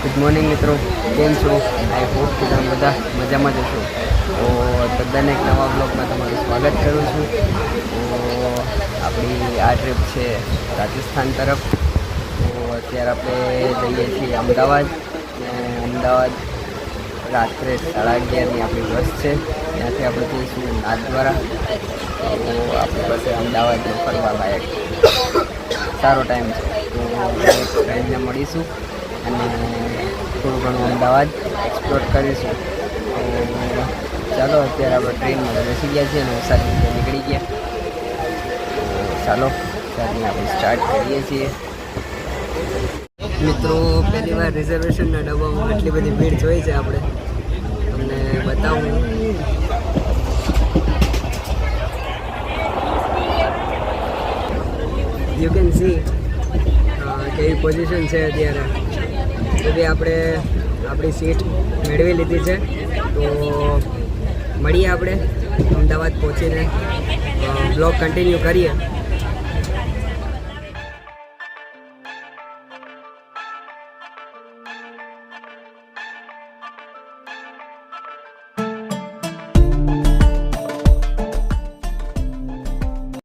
Good morning મિત્રો, કેમ છો? આઈ હોપ કે તમે બધા મજામાં જ છો. તો તદ્દન એક નવા બ્લોગમાં તમારું સ્વાગત કરું છું. તો આપણી આ ટ્રીપ છે રાજસ્થાન તરફ. તો અત્યારે આપણે જઈએ છીએ અમદાવાદ. અમદાવાદ રાત્રે 11:30ની આપણી બસ છે. ત્યાંથી આપણે જઈશું નાથદ્વારા. તો આપણી પાસે અમદાવાદમાં ફરવા લાયક સારો ટાઈમ છે. તો ફ્રેન્ડને મળીશું અને થોડું ઘણું અમદાવાદ એક્સપ્લોર કરીશું. તો ચાલો, અત્યારે આપણે ટ્રેનમાં બેસી ગયા છીએ અને સારી રીતે નીકળી ગયા. તો ચાલો ત્યારની આપણે સ્ટાર્ટ કરીએ છીએ. મિત્રો, પહેલી વાર રિઝર્વેશનના ડબ્બામાં એટલી બધી ભીડ જોઈ છે. આપણે તમને બતાવું. યુ કેન સી કેવી પોઝિશન છે અત્યારે. તો બી આપણે આપણી સીટ મેળવી લીધી છે. તો મળીએ આપણે અમદાવાદ પહોંચીને, બ્લોગ કન્ટિન્યુ કરીએ.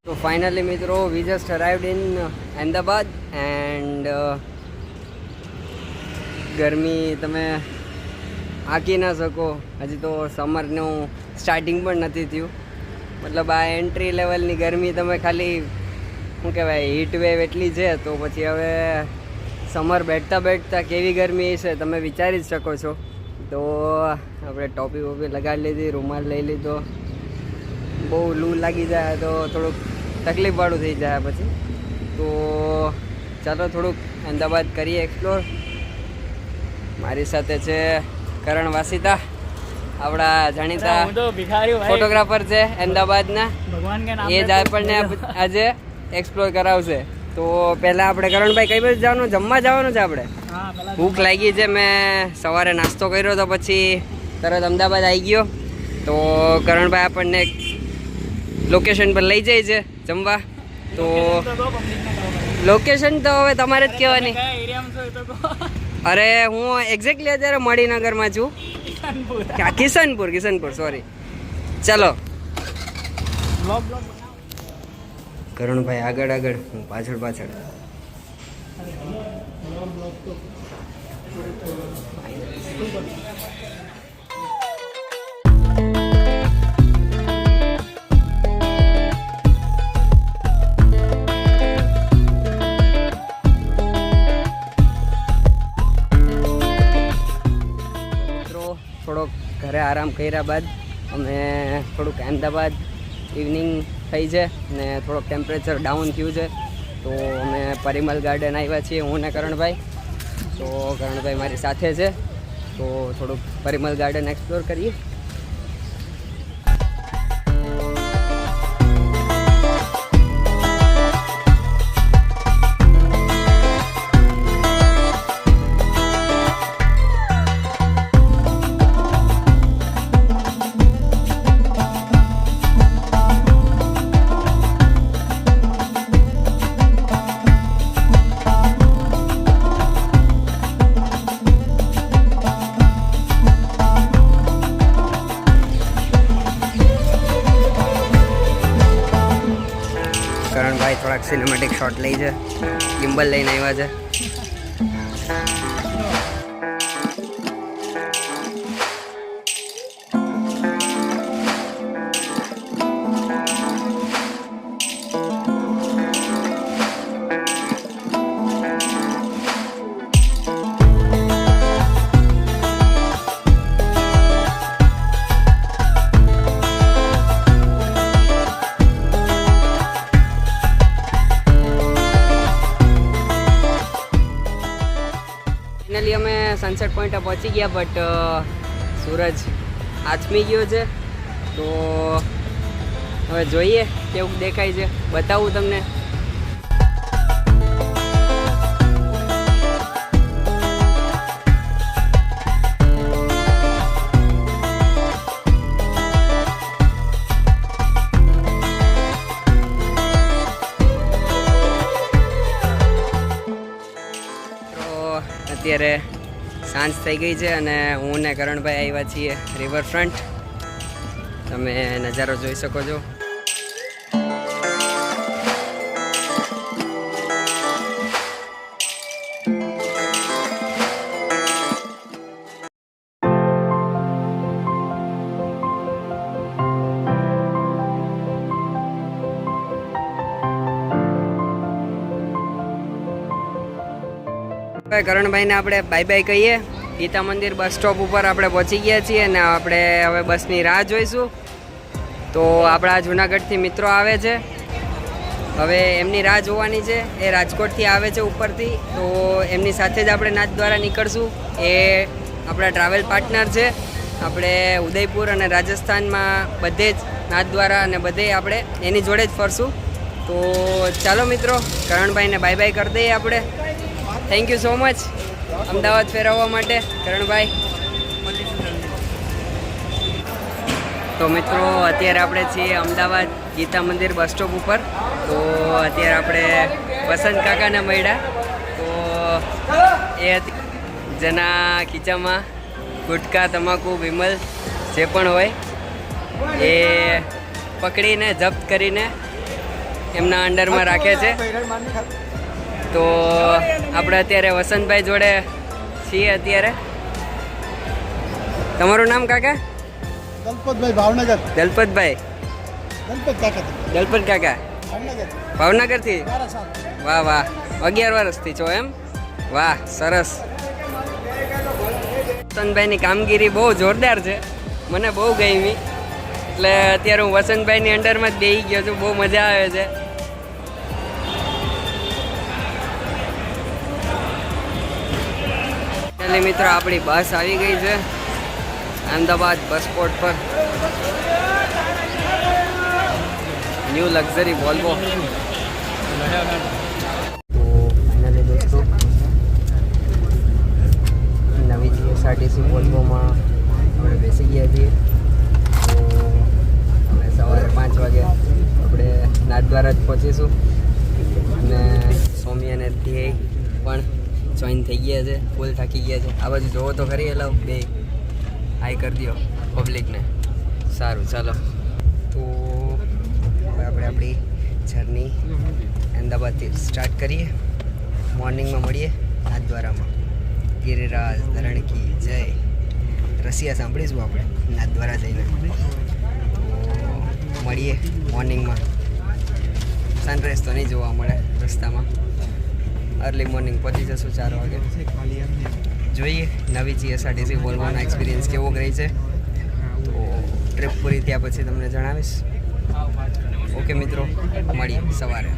તો ફાઇનલી મિત્રો, we just arrived in Ahmedabad and ગરમી તમે આંકી ના શકો. હજી તો સમરનું સ્ટાર્ટિંગ પણ નથી થયું. મતલબ આ એન્ટ્રી લેવલની ગરમી તમે ખાલી શું કહેવાય, હીટ વેવ એટલી છે. તો પછી હવે સમર બેઠતા બેઠતા કેવી ગરમી છે તમે વિચારી જ શકો છો. તો આપણે ટોપી વોપી લગાડી લીધી, રૂમાલ લઈ લીધો. બહુ લૂ લાગી જાય તો થોડુંક તકલીફવાળું થઈ જાય પછી. તો ચાલો થોડુંક અમદાવાદ કરીએ એક્સપ્લોર. મારી સાથે છે કરણ વાસિતા, આપણા જાણીતા ફોટોગ્રાફર છે અમદાવાદના. એ જ આપણને આજે એક્સપ્લોર કરાવશે. તો પહેલાં આપણે કરણભાઈ કઈ બાજુ જવાનું? જમવા જવાનું છે આપણે. ભૂખ લાગી છે. મેં સવારે નાસ્તો કર્યો તો પછી તરત અમદાવાદ આવી ગયો. તો કરણભાઈ આપણને લોકેશન પર લઈ જાય છે જમવા. તો લોકેશન તો હવે તમારે જ કહેવાની. અરે હું એક્ઝેક્ટલી અત્યારે મણિનગરમાં છું. કિશનપુર સોરી. ચલો, કરણભાઈ આગળ, હું પાછળ. થોડોક ઘરે આરામ કર્યા બાદ અમે થોડુંક અમદાવાદ ઇવનિંગ થઈ છે ને થોડોક ટેમ્પરેચર ડાઉન થયું છે. તો અમે પરિમલ ગાર્ડન આવ્યા છીએ, હું ને કરણભાઈ. તો કરણભાઈ મારી સાથે છે. તો થોડુંક પરિમલ ગાર્ડન એક્સપ્લોર કરીએ. કરણભાઈ થોડાક સિનેમેટિક શોટ લઈ છે, ગિમ્બલ લઈને આવ્યા છે. ફાઇનલી અમે સનસેટ પોઈન્ટે પહોંચી ગયા, બટ સૂરજ આથમી ગયો છે. તો હવે જોઈએ કેવું દેખાય છે, બતાવું તમને. અત્યારે સાંજ થઈ ગઈ છે અને હું ને કરણભાઈ આવ્યા છીએ રિવરફ્રન્ટ. તમે નજારો જોઈ શકો છો. કરણભાઈને આપણે બાય બાય કહીએ. ગીતા મંદિર બસ સ્ટોપ ઉપર આપણે પહોંચી ગયા છીએ અને આપણે હવે બસની રાહ જોઈશું. તો આપણા જુનાગઢથી મિત્રો આવે છે, હવે એમની રાહ જોવાની છે. એ રાજકોટથી આવે છે ઉપરથી, તો એમની સાથે જ આપણે નાથદ્વારા નીકળશું. એ આપણા ટ્રાવેલ પાર્ટનર છે. આપણે ઉદયપુર અને રાજસ્થાનમાં બધે જ નાથદ્વારા અને બધે આપણે એની જોડે જ ફરશું. તો ચાલો મિત્રો, કરણભાઈને બાય બાય કરી દઈએ આપણે. Thank you so much Ahmedabad ફેરવવા માટે કરણભાઈ. તો મિત્રો અત્યારે આપણે છીએ અમદાવાદ ગીતા મંદિર બસ સ્ટોપ ઉપર. તો અત્યારે આપણે વસંત કાકાને મળ્યા. તો એ જેના ખીચામાં ગુટકા, તમાકુ, વિમલ જે પણ હોય એ પકડીને જપ્ત કરીને એમના અંડરમાં રાખે છે. તો આપણે અત્યારે વસંતભાઈ જોડે છીએ. અત્યારે તમારું નામ કાકા? દલપતભાઈ, ભાવનગર. દલપતભાઈ, દલપત કાકા ભાવનગરથી. વાહ વાહ, 11 વર્ષથી છો એમ? વાહ, સરસ. વસંતભાઈની કામગીરી બહુ જોરદાર છે, મને બહુ ગમી. એટલે અત્યારે હું વસંતભાઈની અંડરમાં જ બેસી ગયો છું. બહુ મજા આવે છે. મિત્રો આપણી બસ આવી ગઈ છે અમદાવાદ બસ સ્પોટ પર. New luxury Volvo. તો ફાઇનલી દોસ્તો નવી જીએસઆરટીસી વોલ્વોમાં આપણે બેસી ગયા છીએ. તો અમે સવારે 5 વાગે આપણે નાથદ્વારા જ પહોંચીશું અને સોમી અને ધ્યેય પણ જોઈન થઈ ગયા છે. ફૂલ થાકી ગયા છે. આ બાજુ જોવો તો ખરી. એલાવ બે હાઈ કરી દો પબ્લિકને. સારું, ચાલો. તો આપણે આપણી જર્ની અમદાવાદથી સ્ટાર્ટ કરીએ. મોર્નિંગમાં મળીએ નાથદ્વારામાં. ગિરિરાજ ધરણકી જય. રસિયા સાંભળીશું આપણે નાથદ્વારા જઈને. તો મળીએ મોર્નિંગમાં. સનરાઈઝ તો નહીં જોવા મળે રસ્તામાં. અર્લી મોર્નિંગ પહોંચી જશું 4 વાગે. જોઈએ નવી જીએસઆરટીસી વોલ્વોનો એક્સપિરિયન્સ કેવો રહી છે. તો ટ્રીપ પૂરી થયા પછી તમને જણાવીશ. ઓકે મિત્રો, મળીએ સવારે.